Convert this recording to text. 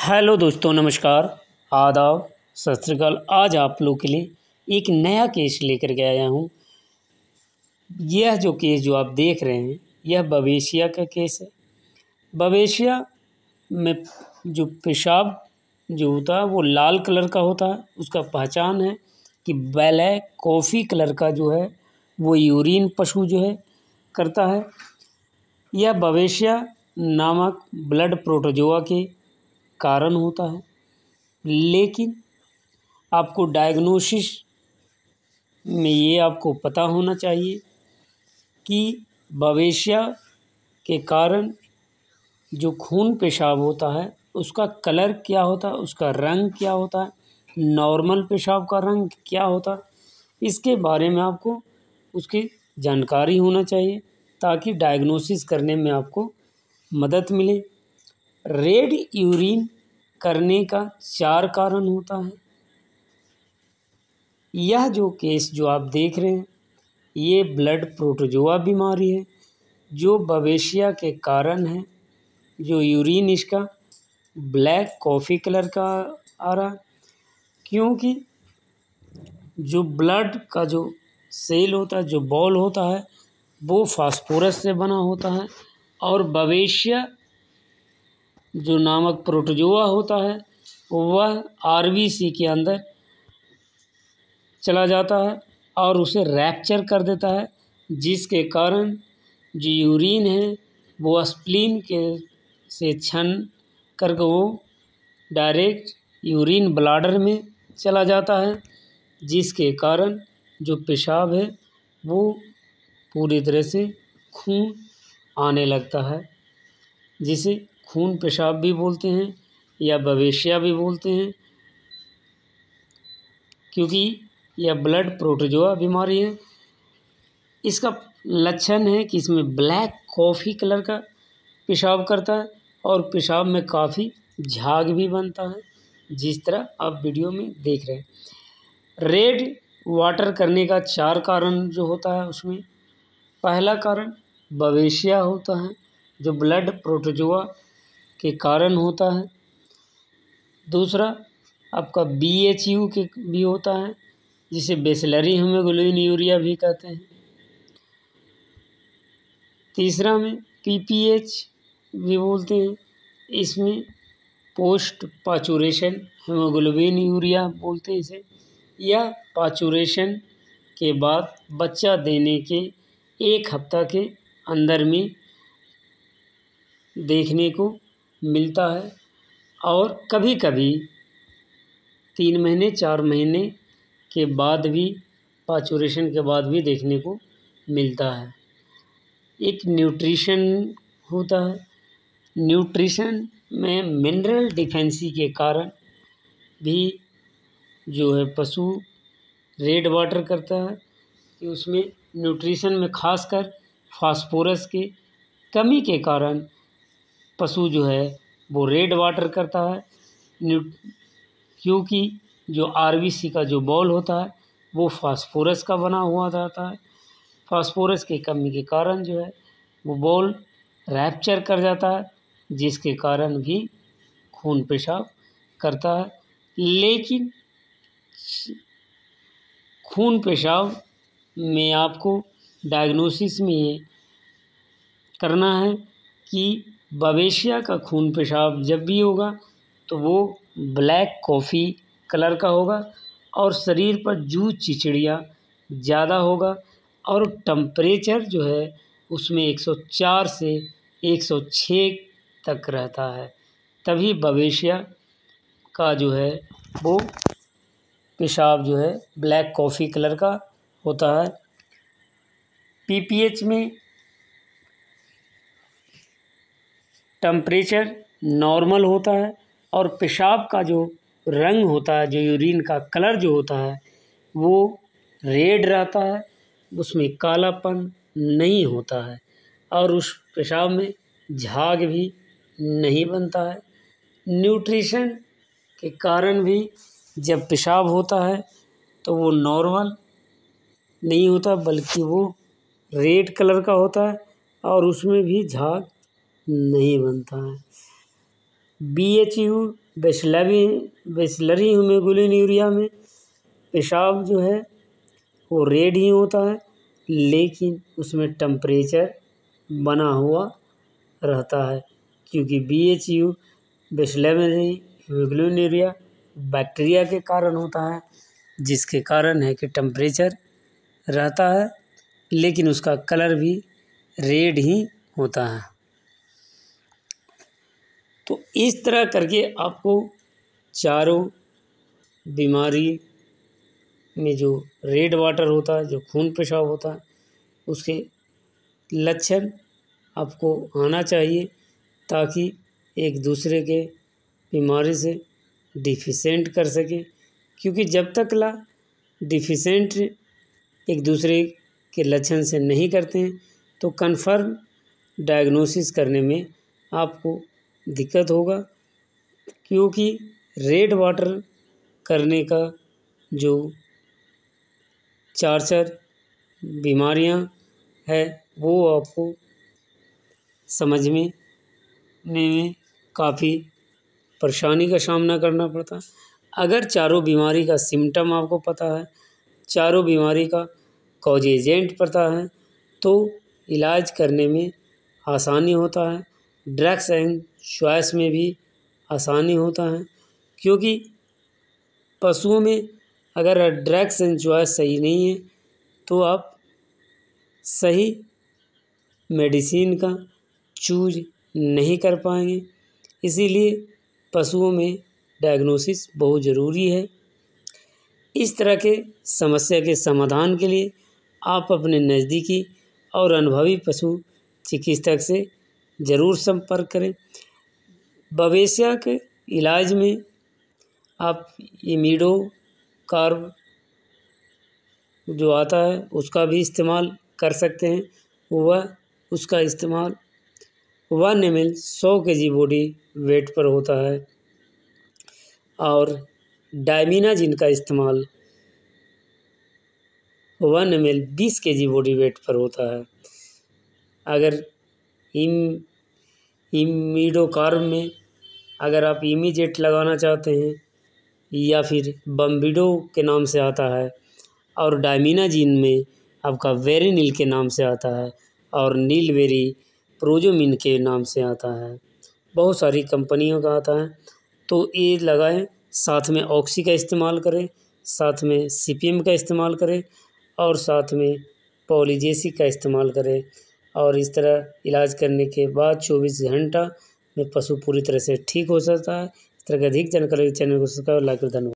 Hello दोस्तों, नमस्कार, आदाब, सत श्री अकाल। आज आप लोग के लिए एक नया केस लेकर के आया हूँ। यह जो केस जो आप देख रहे हैं, यह बवेशिया का केस है। बवेशिया में जो पेशाब जो होता है वो लाल कलर का होता है। उसका पहचान है कि ब्लैक कॉफ़ी कलर का जो है वो यूरिन पशु जो है करता है। यह बवेशिया नामक ब्लड प्रोटोजोआ के कारण होता है। लेकिन आपको डायग्नोसिस में ये आपको पता होना चाहिए कि बवेशिया के कारण जो खून पेशाब होता है उसका कलर क्या होता है, उसका रंग क्या होता है, नॉर्मल पेशाब का रंग क्या होता है, इसके बारे में आपको उसकी जानकारी होना चाहिए ताकि डायग्नोसिस करने में आपको मदद मिले। रेड यूरिन करने का 4 कारण होता है। यह जो केस जो आप देख रहे हैं ये ब्लड प्रोटोजोआ बीमारी है जो बवेशिया के कारण है। जो यूरिन इसका ब्लैक कॉफ़ी कलर का आ रहा, क्योंकि जो ब्लड का जो सेल होता है, जो बॉल होता है, वो फास्फोरस से बना होता है और बवेशिया जो नामक प्रोटोजोआ होता है वह आरबीसी के अंदर चला जाता है और उसे रैप्चर कर देता है, जिसके कारण जो यूरिन है वो स्प्लीन के से छन करके वो डायरेक्ट यूरिन ब्लाडर में चला जाता है, जिसके कारण जो पेशाब है वो पूरी तरह से खून आने लगता है, जिसे खून पेशाब भी बोलते हैं या बवेशिया भी बोलते हैं। क्योंकि यह ब्लड प्रोटोजोआ बीमारी है। इसका लक्षण है कि इसमें ब्लैक कॉफ़ी कलर का पेशाब करता है और पेशाब में काफ़ी झाग भी बनता है, जिस तरह आप वीडियो में देख रहे हैं। रेड वाटर करने का 4 कारण जो होता है उसमें पहला कारण बवेशिया होता है जो ब्लड प्रोटोजोआ के कारण होता है। दूसरा आपका BHU के भी होता है जिसे बेसिलरी हीमोग्लोबिन भी कहते हैं। तीसरा में PPH भी बोलते हैं, इसमें पोस्ट पाचुरेशन हीमोग्लोबिन यूरिया बोलते हैं इसे। यह पाचुरेशन के बाद बच्चा देने के 1 हफ्ता के अंदर में देखने को मिलता है और कभी कभी 3 महीने 4 महीने के बाद भी पाचुरेशन के बाद भी देखने को मिलता है। एक न्यूट्रिशन होता है। न्यूट्रिशन में मिनरल डिफिशिएंसी के कारण भी जो है पशु रेड वाटर करता है कि उसमें न्यूट्रिशन में खासकर फास्फोरस के कमी के कारण पशु जो है वो रेड वाटर करता है। क्योंकि जो आरबीसी का जो बॉल होता है वो फास्फोरस का बना हुआ रहता है। फास्फोरस की कमी के कारण जो है वो बॉल रैप्चर कर जाता है, जिसके कारण भी खून पेशाब करता है। लेकिन खून पेशाब में आपको डायग्नोसिस में ये करना है कि बवेशिया का खून पेशाब जब भी होगा तो वो ब्लैक कॉफ़ी कलर का होगा और शरीर पर जूं चिचड़ियाँ ज़्यादा होगा और टेम्परेचर जो है उसमें 104 से 106 तक रहता है। तभी बवेशिया का जो है वो पेशाब जो है ब्लैक कॉफ़ी कलर का होता है। PPH में टेम्परेचर नॉर्मल होता है और पेशाब का जो रंग होता है, जो यूरिन का कलर जो होता है वो रेड रहता है, उसमें कालापन नहीं होता है और उस पेशाब में झाग भी नहीं बनता है। न्यूट्रिशन के कारण भी जब पेशाब होता है तो वो नॉर्मल नहीं होता बल्कि वो रेड कलर का होता है और उसमें भी झाग नहीं बनता है। BHU बेसिलरी ह्यूमिगुलिन में पेशाब जो है वो रेड ही होता है, लेकिन उसमें टेम्परेचर बना हुआ रहता है, क्योंकि BHU बेसिलरी ह्यूमिगुलिन बैक्टीरिया के कारण होता है, जिसके कारण है कि टेम्परेचर रहता है लेकिन उसका कलर भी रेड ही होता है। तो इस तरह करके आपको चारों बीमारी में जो रेड वाटर होता है, जो खून पेशाब होता है, उसके लक्षण आपको आना चाहिए, ताकि एक दूसरे के बीमारी से डिफिशेंट कर सके। क्योंकि जब तक डिफिशेंट एक दूसरे के लक्षण से नहीं करते हैं तो कन्फर्म डायग्नोसिस करने में आपको दिक्कत होगा, क्योंकि रेड वाटर करने का जो 4 बीमारियां है वो आपको समझने में काफ़ी परेशानी का सामना करना पड़ता है। अगर चारों बीमारी का सिम्टम आपको पता है, चारों बीमारी का कॉज एजेंट पता है, तो इलाज करने में आसानी होता है, ड्रग्स एंड चॉइस में भी आसानी होता है। क्योंकि पशुओं में अगर ड्रग्स एंड चॉइस सही नहीं है तो आप सही मेडिसिन का चूज नहीं कर पाएंगे। इसीलिए पशुओं में डायग्नोसिस बहुत ज़रूरी है। इस तरह के समस्या के समाधान के लिए आप अपने नज़दीकी और अनुभवी पशु चिकित्सक से ज़रूर संपर्क करें। बवेशिया के इलाज में आप इमिडो कार्ब जो आता है उसका भी इस्तेमाल कर सकते हैं। उसका इस्तेमाल 1 ml 100 kg बॉडी वेट पर होता है, और डायमीनाजिन का इस्तेमाल 1 ml 20 kg बॉडी वेट पर होता है। अगर इमिडोकार्ब में अगर आप इमीजेट लगाना चाहते हैं या फिर बम्बिडो के नाम से आता है, और डायमीनाजिन में आपका वेरिनिल के नाम से आता है, और नीलवेरी प्रोजोमिन के नाम से आता है, बहुत सारी कंपनियों का आता है। तो ये लगाएं, साथ में ऑक्सी का इस्तेमाल करें, साथ में CPM का इस्तेमाल करें, और साथ में पॉलीजेसिक का इस्तेमाल करें। और इस तरह इलाज करने के बाद 24 घंटा में पशु पूरी तरह से ठीक हो सकता है। इस तरह की अधिक जानकारी चैनल को सब्सक्राइब, लाइक और धन्यवाद।